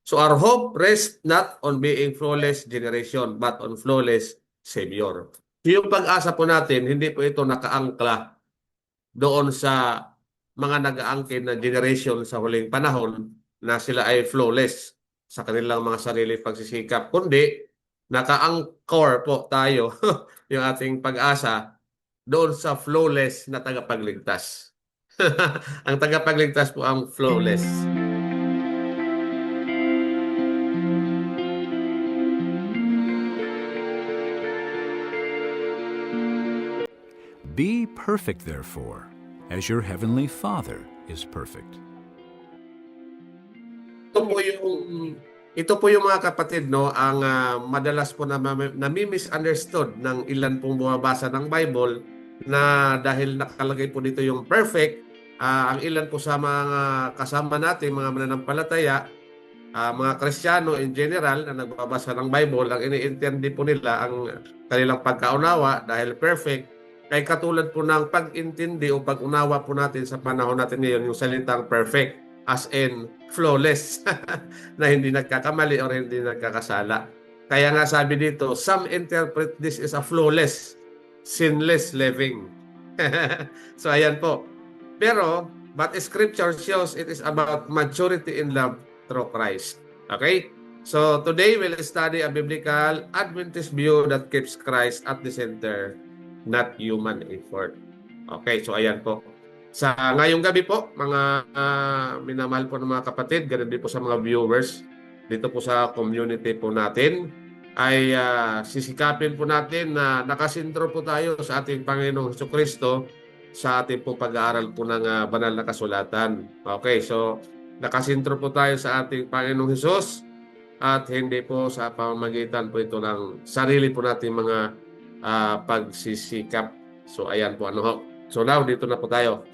So our hope rests not on being flawless generation, but on flawless Savior. Yung pag-asa po natin, hindi po ito nakaangkla doon sa mga nag-aangkin na generation sa huling panahon na sila ay flawless sa kanilang mga sarili pagsisikap, kundi naka-anchor po tayo yung ating pag-asa doon sa flawless na tagapagligtas. Ang tagapagligtas po ang flawless. Be perfect, therefore, as your heavenly Father is perfect. Ito po yung mga kapatid, no, ang madalas po na nami-misunderstood ng ilan pong bumabasa ng Bible, na dahil nakalagay po dito yung perfect, ang ilan po sa mga kasama natin, mga mananampalataya, mga Kristiyano in general na nagbabasa ng Bible, ang iniintindi po nila ang kanilang pagkaunawa dahil perfect ay katulad po ng pag-intindi o pag-unawa po natin sa panahon natin ngayon yung salitang perfect, as in flawless, na hindi nagkakamali o hindi nagkakasala. Kaya nga sabi dito, some interpret this as a flawless, sinless living. So ayan po. Pero, but Scripture shows it is about maturity in love through Christ. Okay? So today we'll study a biblical Adventist view that keeps Christ at the center, not human effort. Okay, so ayan po. Sa ngayong gabi po, mga minamahal po ng mga kapatid, ganun din po sa mga viewers dito po sa community po natin, ay sisikapin po natin na nakasintro po tayo sa ating Panginoong Jesucristo sa ating po pag-aaral po ng banal na kasulatan. Okay, so nakasintro po tayo sa ating Panginoong Hesus at hindi po sa pamamagitan po ito ng sarili po natin mga pagsisikap. So ayan po ano ho. So now dito na po tayo.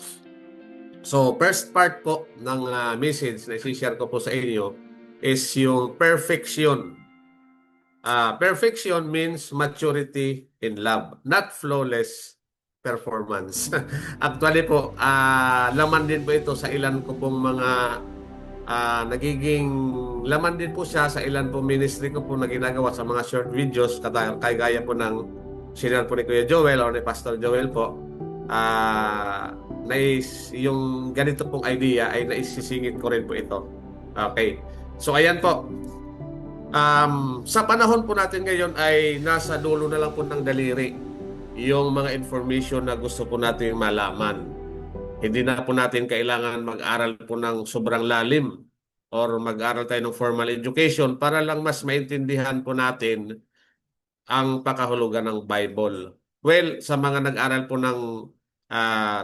So first part po ng message na i-share ko po sa inyo is yung perfection. Perfection means maturity in love, not flawless performance. Actually po, laman din po ito sa ilan ko pong mga nagiging laman din po siya sa ilan po ministry ko po na ginagawa sa mga short videos kagaya po ng sinare po ni Kuya Joel o ni Pastor Joel po. Yung ganito pong idea ay naisisingit ko rin po ito. Okay. So ayan po. Sa panahon po natin ngayon ay nasa dulo na lang po ng daliri yung mga information na gusto po natin malaman. Hindi na po natin kailangan mag-aral po ng sobrang lalim or mag-aral tayo ng formal education para lang mas maintindihan po natin ang pakahulugan ng Bible. Well, sa mga nag-aral po ng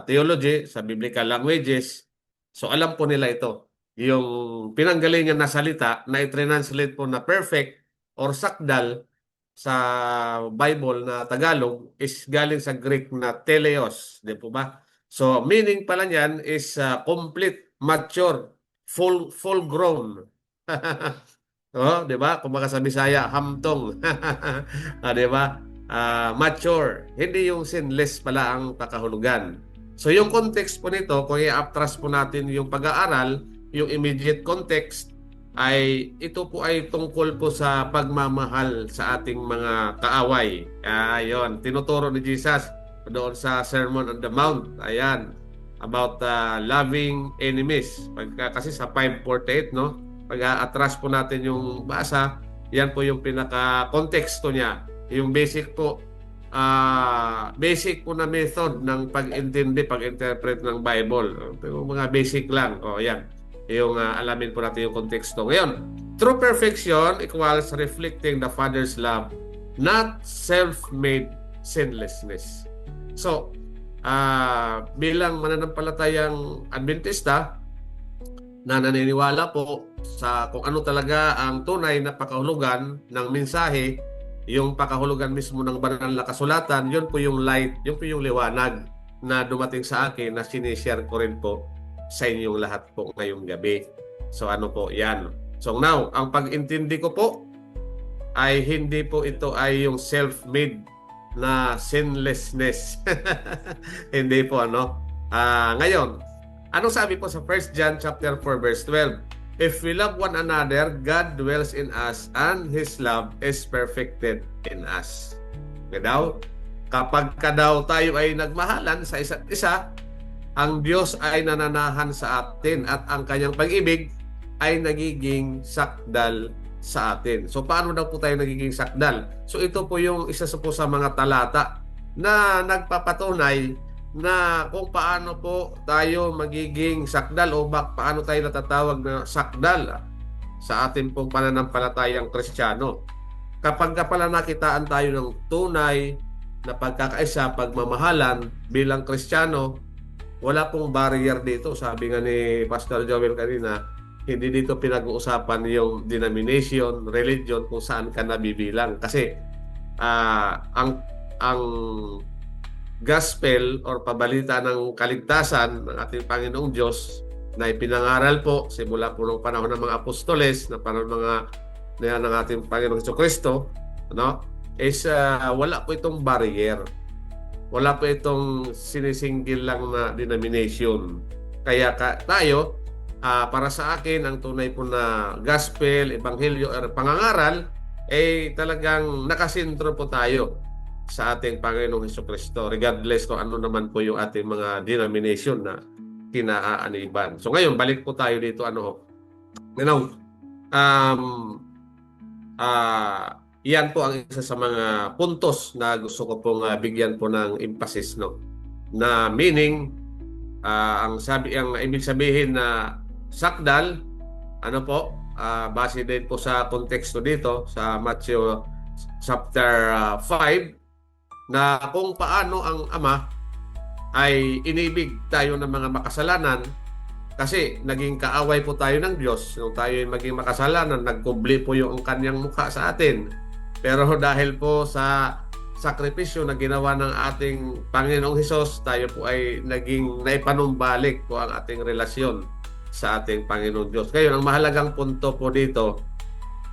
theology, sa biblical languages, so alam po nila ito. Yung pinanggalingan na salita na i-translate po na perfect or sakdal sa Bible na Tagalog is galing sa Greek na teleos, di po ba? So meaning pala niyan is complete, mature, full grown. Oh, 'di ba? Kung sa Bisaya, hamtong. 'Di ba? Mature. Hindi yung sinless pala ang pakahulugan. So yung context po nito, kung i-upthrust po natin yung pag-aaral, yung immediate context ay ito po ay tungkol po sa pagmamahal sa ating mga kaaway. Ayun, tinuturo ni Jesus doon sa Sermon on the Mount. Ayan, about loving enemies. Kasi sa 5:48, no? Pag-atras po natin yung basa, yan po yung pinaka-konteksto niya. Yung basic po na method ng pag-intindi, pag-interpret ng Bible. Yung mga basic lang. O yan. Yung alamin po natin yung konteksto. Ngayon, true perfection equals reflecting the Father's love, not self-made sinlessness. So, bilang mananampalatayang Adventista, na naniniwala po sa kung ano talaga ang tunay na pakahulugan ng mensahe, yung pakahulugan mismo ng banal na kasulatan, yun po yung light, yun po yung liwanag na dumating sa akin na sinishare ko rin po sa inyong lahat po ngayong gabi. So ano po yan. So now, ang pag-intindi ko po ay hindi po ito ay yung self-made na sinlessness. Hindi po ano. Ngayon, anong sabi po sa 1 John chapter 4 verse 12? If we love one another, God dwells in us and His love is perfected in us. Okay daw? Kapag ka daw tayo ay nagmahalan sa isa't isa, ang Diyos ay nananahan sa atin at ang kanyang pag-ibig ay nagiging sakdal sa atin. So paano daw po tayo nagiging sakdal? So ito po yung isa po sa mga talata na nagpapatunay na kung paano po tayo magiging sakdal o paano tayo natatawag na sakdal sa ating pong pananampalatayang Kristiyano. Kapag ka pala nakitaan tayo ng tunay na pagkakaisa, pagmamahalan bilang Kristiyano, wala pong barrier dito. Sabi nga ni Pastor Joel kanina, hindi dito pinag-uusapan yung denomination, religion, kung saan ka nabibilang. Kasi ang gospel or pabalita ng kaligtasan ng ating Panginoong Diyos na ipinangaral po simula po ng panahon ng mga apostoles, na panahon ng ating Panginoong Jesucristo, no? Is wala po itong barrier. Wala po itong sinisinggil lang na denomination. Kaya tayo, para sa akin, ang tunay po na gospel, ebanghelyo, or pangangaral, talagang nakasentro po tayo sa ating Panginoong Jesucristo, regardless kung ano naman po yung ating mga denomination na kinaaaniban. So ngayon, balik po tayo dito. Yan po ang isa sa mga puntos na gusto ko pong bigyan po ng emphasis, no? Na meaning, ang ibig sabihin na sakdal, base din po sa konteksto dito sa Matthew chapter 5, na kung paano ang Ama ay inibig tayo ng mga makasalanan, kasi naging kaaway po tayo ng Diyos. Nung tayo ay maging makasalanan, nagkubli po yung kanyang mukha sa atin. Pero dahil po sa sakripisyo na ginawa ng ating Panginoong Hesus, tayo po ay naging naipanumbalik po ang ating relasyon sa ating Panginoong Diyos. Ngayon, ang mahalagang punto po dito,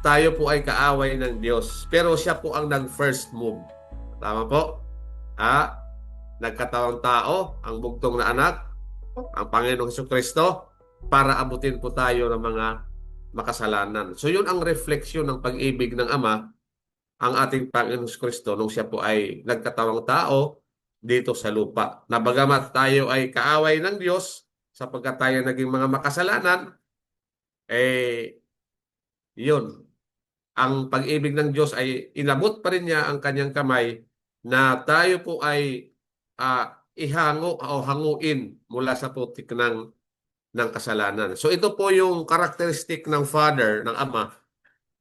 tayo po ay kaaway ng Diyos, pero siya po ang nag-first move. Tama po? Nagkatawang tao, ang bugtong na anak, ang Panginoong Jesucristo, para abutin po tayo ng mga makasalanan. So yun ang refleksyon ng pag-ibig ng Ama, ang ating Panginoong Jesucristo, nung siya po ay nagkatawang tao dito sa lupa. Na bagamat tayo ay kaaway ng Diyos, sapagkat tayo naging mga makasalanan, yun. Ang pag-ibig ng Diyos ay inabot pa rin niya ang kanyang kamay na tayo po ay ihango o hanguin mula sa putik ng kasalanan. So ito po yung karakteristik ng Father, ng Ama,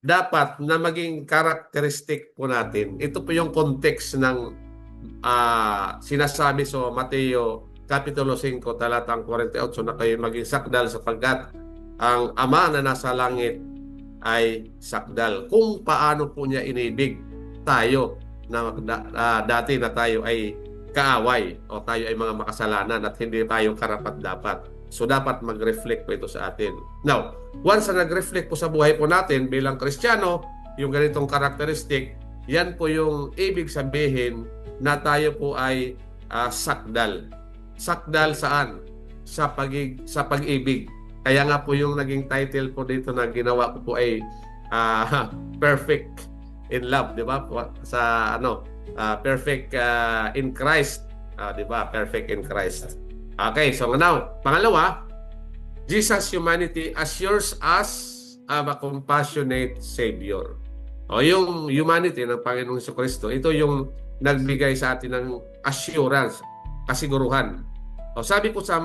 dapat na maging karakteristik po natin. Ito po yung context ng sinasabi sa Mateo Kapitulo 5, talatang 48, na kayo maging sakdal sapagkat ang Ama na nasa langit ay sakdal. Kung paano po niya inibig tayo na dati na tayo ay kaaway o tayo ay mga makasalanan at hindi tayo karapat-dapat. So dapat mag-reflect po ito sa atin. Now, once na nag-reflect po sa buhay po natin bilang Kristiyano, yung ganitong karakteristik, yan po yung ibig sabihin na tayo po ay sakdal. Sakdal saan? Sa pag-ibig. Kaya nga po yung naging title po dito na ginawa ko po ay Perfect in Love, di ba? Sa perfect in Christ, di ba? Perfect in Christ. Okay, so now, pangalawa, Jesus' humanity assures us of a compassionate Savior. O yung humanity ng Panginoong Jesucristo, ito yung nagbigay sa atin ng assurance, kasiguruhan. O sabi po sa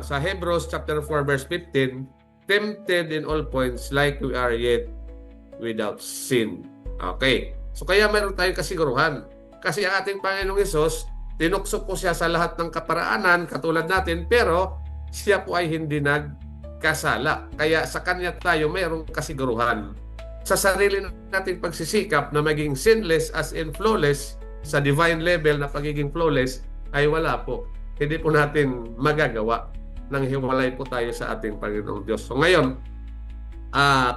sa Hebrews chapter 4 verse 15, tempted in all points like we are yet without sin. Okay. So kaya meron tayong kasiguruhan. Kasi ang ating Panginoong Hesus, tinukso po siya sa lahat ng kaparaanan katulad natin, pero siya po ay hindi nagkasala. Kaya sa kanya tayo mayroong kasiguruhan. Sa sarili nating pagsisikap na maging sinless as in flawless, sa divine level na pagiging flawless, ay wala po. Hindi po natin magagawa nang hiwalay po tayo sa ating Panginoong Diyos. So ngayon,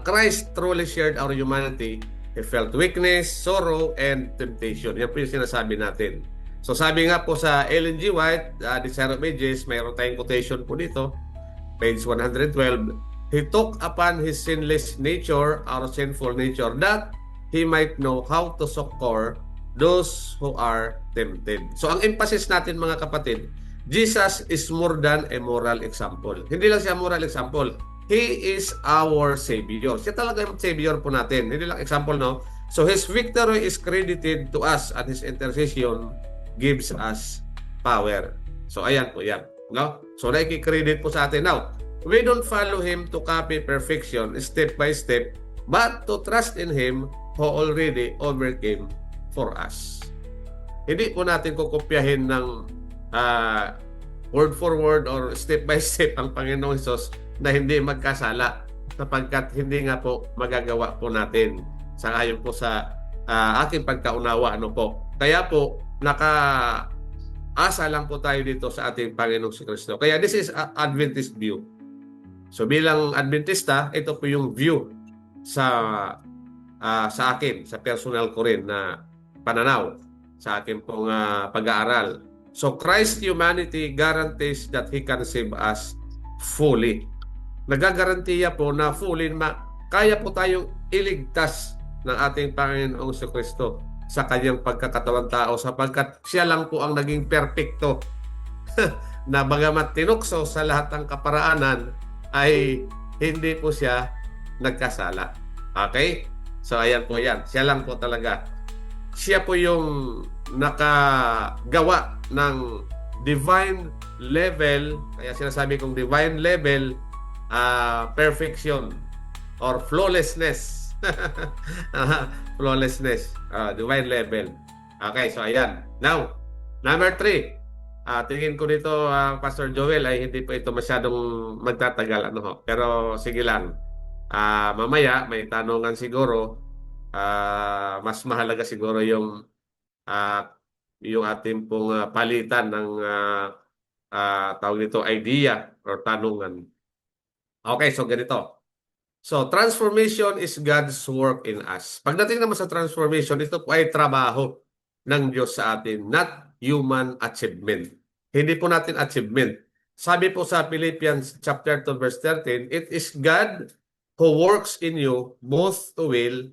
Christ truly shared our humanity. He felt weakness, sorrow, and temptation. Yan po yung sinasabi natin. So sabi nga po sa Ellen G. White, Desire of Ages, mayroon tayong quotation po dito, page 112, He took upon his sinless nature, our sinful nature, that he might know how to succor those who are tempted. So ang emphasis natin mga kapatid, Jesus is more than a moral example. Hindi lang siya moral example. He is our Savior. Siya talaga yung Savior po natin. Hindi lang example, no? So his victory is credited to us and his intercession gives us power. So ayan po yan. No? So naikikredit po sa atin. Now, we don't follow Him to copy perfection step by step, but to trust in Him who already overcame for us. Hindi po natin kukopyahin ng word for word or step by step ang Panginoong Hesus na hindi magkasala sapagkat hindi nga po magagawa po natin sa ayon po sa aking pagkaunawa. Ano po? Kaya po, asa lang po tayo dito sa ating Panginoong si Kristo. Kaya this is Adventist view. So bilang Adventista, ito po yung view sa akin, sa personal ko rin na pananaw sa akin pong pag-aaral. So Christ's humanity guarantees that He can save us fully. Nagagarantiya po na fully kaya po tayong iligtas ng ating Panginoong si Kristo sa kanyang pagkakatawang tao sapagkat siya lang po ang naging perpekto na bagamat tinukso sa lahat ng kaparaanan ay hindi po siya nagkasala. Okay? So ayan po yan. Siya lang po talaga. Siya po yung nakagawa ng divine level, kaya sinasabi kong divine level perfection or flawlessness. Flawlessness, divine level. Okay, so ayan. Now, number 3. Tingin ko dito, Pastor Joel, ay hindi pa ito masyadong magtatagal. Pero sige lang. Mamaya, may tanungan siguro. Mas mahalaga siguro yung ating pong palitan ng tawag nito, idea or tanungan. Okay, so ganito. So, transformation is God's work in us. Pagdating naman sa transformation, ito po ay trabaho ng Diyos sa atin, not human achievement. Hindi po natin achievement. Sabi po sa Philippians chapter 2 verse 13, it is God who works in you both to will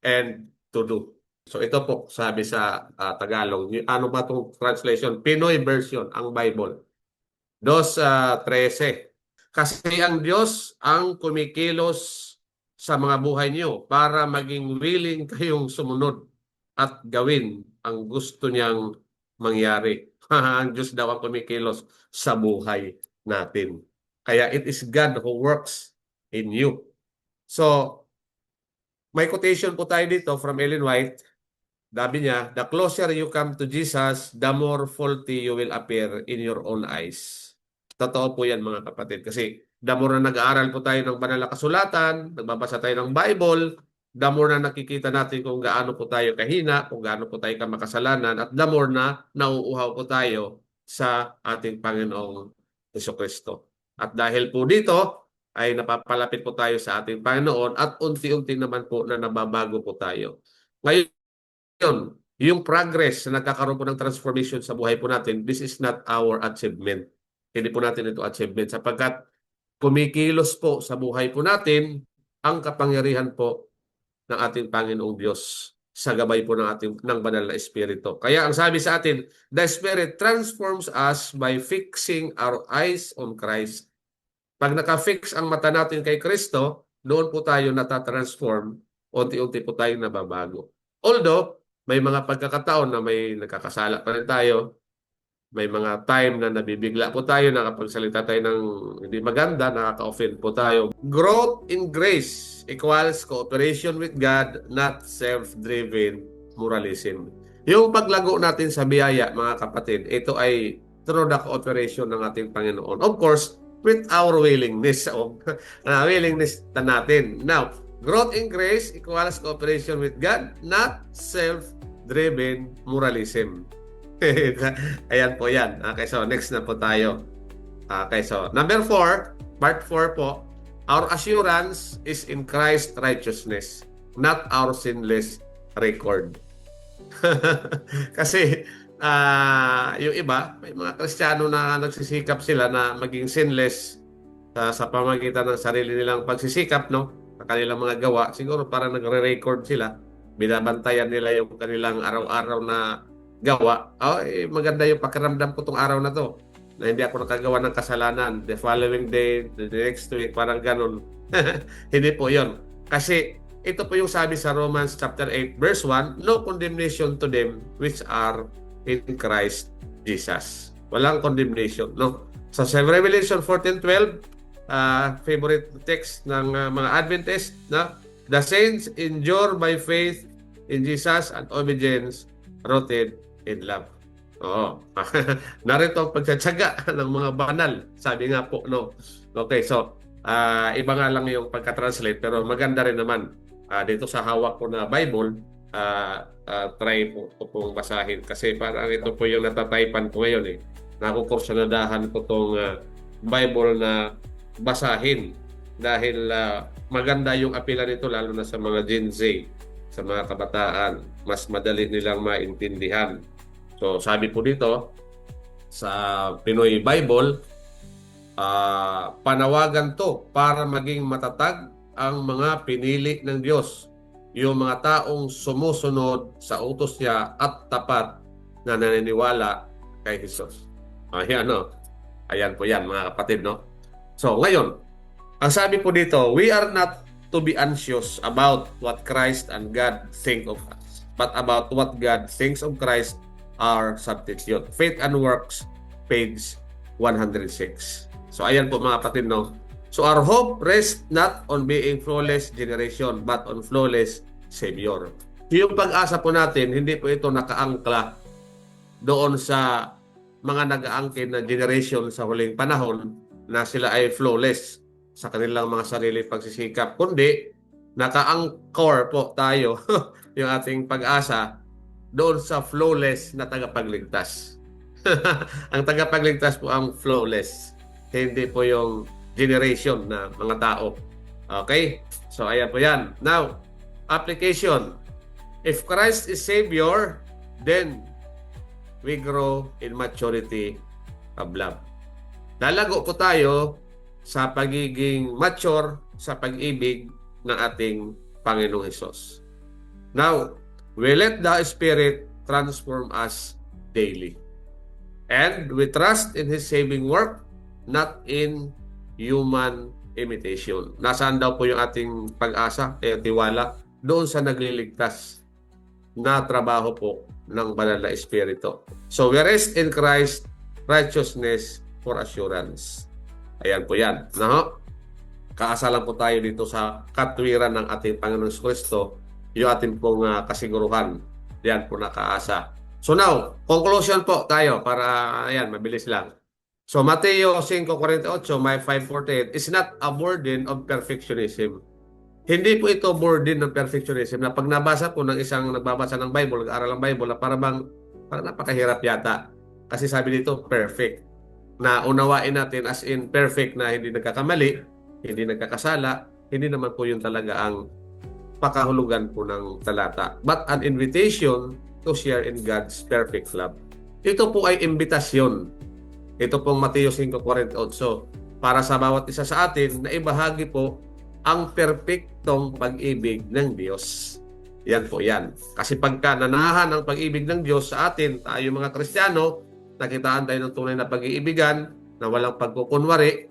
and to do. So ito po sabi sa Tagalog. Ano ba itong translation? Pinoy version, ang Bible. 2:13. Kasi ang Diyos ang kumikilos sa mga buhay niyo para maging willing kayong sumunod at gawin ang gusto niyang mangyari. Ang Diyos daw ang kumikilos sa buhay natin. Kaya it is God who works in you. So, may quotation po tayo dito from Ellen White. Sabi niya, the closer you come to Jesus, the more faulty you will appear in your own eyes. Totoo po yan mga kapatid. Kasi the more na nag-aaral po tayo ng banal na kasulatan, nagbabasa tayo ng Bible, the more na nakikita natin kung gaano po tayo kahina, kung gaano po tayo kamakasalanan, at the more na nauuhaw po tayo sa ating Panginoong Jesucristo. At dahil po dito, ay napapalapit po tayo sa ating Panginoon at unti-unti naman po na nababago po tayo. Ngayon, yung progress na nagkakaroon po ng transformation sa buhay po natin, this is not our achievement. Hindi po natin ito achievement sapagkat kumikilos po sa buhay po natin ang kapangyarihan po ng ating Panginoong Diyos sa gabay po ng banal na Espiritu. Kaya ang sabi sa atin, the Spirit transforms us by fixing our eyes on Christ. Pag naka-fix ang mata natin kay Kristo, doon po tayo natatransform, unti-unti po tayo nababago. Although, may mga pagkakataon na may nakakasala pa rin tayo, may mga time na nabibigla po tayo, nakapagsalita tayo ng hindi maganda, nakaka-offend po tayo. Growth in grace equals cooperation with God, not self-driven moralism. Yung paglago natin sa biyaya, mga kapatid, ito ay through the cooperation ng ating Panginoon. Of course, with our willingness, willingness natin. Now, growth in grace equals cooperation with God, not self-driven moralism. Ayan po yan. Okay, so next na po tayo. Okay, so number 4, part 4 po. Our assurance is in Christ's righteousness, not our sinless record. Kasi yung iba, may mga Kristiyano na nagsisikap sila na maging sinless sa pamagitan ng sarili nilang pagsisikap, no? Sa kanilang mga gawa, siguro parang nagre-record sila, binabantayan nila yung kanilang araw-araw na gawa. Maganda yung pakiramdam ko tong araw na to, na hindi ako nakagawa ng kasalanan. The following day, the next week, parang ganun. Hindi po yon. Kasi ito po yung sabi sa Romans chapter 8 verse 1, no condemnation to them which are in Christ Jesus. Walang condemnation, no? So sa Revelation 14:12, favorite text ng mga Adventist, na the saints endure by faith in Jesus and obedience rooted in love. Oo. Narito ang pagtsatsaga ng mga banal. Sabi nga po, no? Okay, so iba nga lang yung pagka-translate, pero maganda rin naman. Dito sa hawak ko na Bible, try po pong basahin kasi parang ito po yung natataypan ko ngayon eh. Nakukursyonadahan ko tong Bible na basahin dahil maganda yung apela nito lalo na sa mga Gen Z, sa mga kabataan. Mas madali nilang maintindihan. So sabi po dito sa Pinoy Bible, panawagan to para maging matatag ang mga pinili ng Diyos, yung mga taong sumusunod sa utos niya at tapat na naniniwala kay Jesus. Ayan, no? Ayan po yan, mga kapatid, no? So, ngayon, ang sabi po dito, we are not to be anxious about what Christ and God think of us, but about what God thinks of Christ, our substitute. Faith and Works, page 106. So, ayan po, mga kapatid, no? So, our hope rests not on being flawless generation, but on flawless Savior. Yung pag-asa po natin, hindi po ito nakaangkla doon sa mga nag-aangkin na generation sa huling panahon na sila ay flawless sa kanilang mga sarili pagsisikap, kundi naka-anchor po tayo yung ating pag-asa doon sa flawless na tagapagligtas. Ang tagapagligtas po ang flawless, hindi po yung generation na mga tao. Okay? So ayan po yan. Now, application. If Christ is Savior, then we grow in maturity of love. Lalago po tayo sa pagiging mature sa pag-ibig ng ating Panginoong Hesus. Now, we let the Spirit transform us daily. And we trust in His saving work, not in human imitation. Nasaan daw po yung ating pag-asa, tiwala? Doon sa nagliligtas na trabaho po ng banal na Espiritu. So we rest in Christ, righteousness for assurance. Ayan po yan. No? Kaasalan po tayo dito sa katwiran ng ating Panginoong Kristo, yung ating pong kasiguruhan. Yan po nakaasa. So now, conclusion po tayo para, ayan, mabilis lang. So Mateo 5:48, may 5:48 is not a burden of perfectionism. Hindi po ito burden ng perfectionism na pag nabasa po ng isang nagbabasa ng Bible, nag-aaral ng Bible, parang napakahirap yata. Kasi sabi dito, perfect. Na unawain natin as in perfect na hindi nagkakamali, hindi nagkakasala, hindi naman po yun talaga ang pakahulugan po ng talata. But an invitation to share in God's perfect love. Ito po ay imbitasyon. Ito pong Mateo 5:48 para sa bawat isa sa atin na ibahagi po ang perpektong pag-ibig ng Diyos. Yan po yan. Kasi pagka nanahan ang pag-ibig ng Diyos sa atin, tayo mga Kristiyano, nakitaan tayo ng tunay na pag-iibigan na walang pagkukunwari,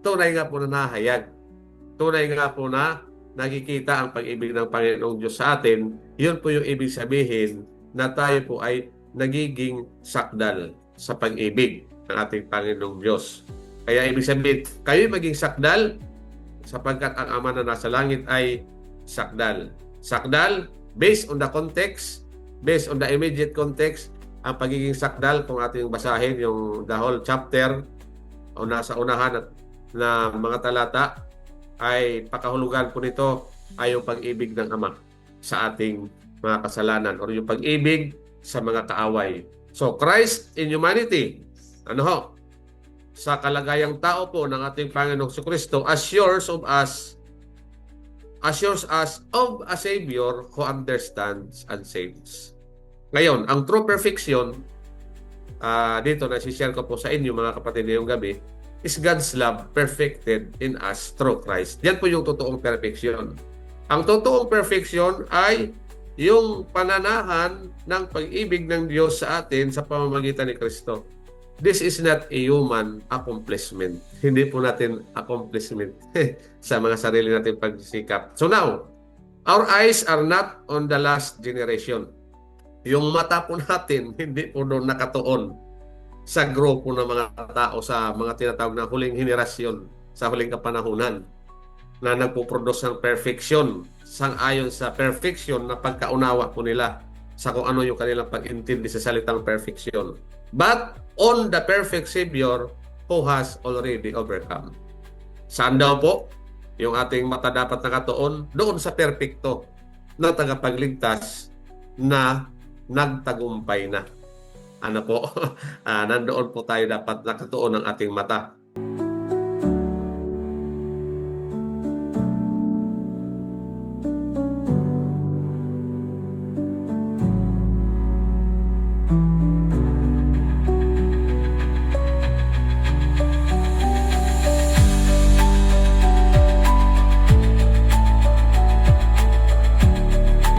tunay nga po na nahayag. Tunay nga po na nakikita ang pag-ibig ng Panginoong Diyos sa atin. Yun po yung ibig sabihin na tayo po ay nagiging sakdal sa pag-ibig ng ating Panginoong Diyos. Kaya ibig sabihin, kayo maging sakdal sapagkat ang Ama na nasa langit ay sakdal. Sakdal, based on the context, based on the immediate context, ang pagiging sakdal, kung ating basahin yung the whole chapter o nasa unahan na mga talata, ay pakahulugan po nito ay yung pag-ibig ng Ama sa ating mga kasalanan o yung pag-ibig sa mga kaaway. So, Christ in humanity, sa kalagayang tao po ng ating Panginoong Kristo, assures us of a Savior who understands and saves. Ngayon, ang true perfection, dito na share ko po sa inyo mga kapatid ngayong gabi, is God's love perfected in us through Christ. Yan po yung totoong perfection. Ang totoong perfection ay yung pananahan ng pag-ibig ng Diyos sa atin sa pamamagitan ni Kristo. This is not a human accomplishment. Hindi po natin accomplishment sa mga sarili natin pagsisikap. So now, our eyes are not on the last generation. Yung mata po natin, hindi po doon nakatuon sa grupo ng mga tao, sa mga tinatawag na huling henerasyon, sa huling kapanahunan, na nagpo-produce ng perfection, sang-ayon sa perfection na pagkaunawa po nila sa kung ano yung kanilang pag-intindi sa salitang perfection. But on the perfect Savior who has already overcome. Saan daw po yung ating mata dapat nakatuon? Doon sa perfecto na tagapagligtas na nagtagumpay na. Ano po? Nandoon po tayo dapat nakatuon ng ating mata.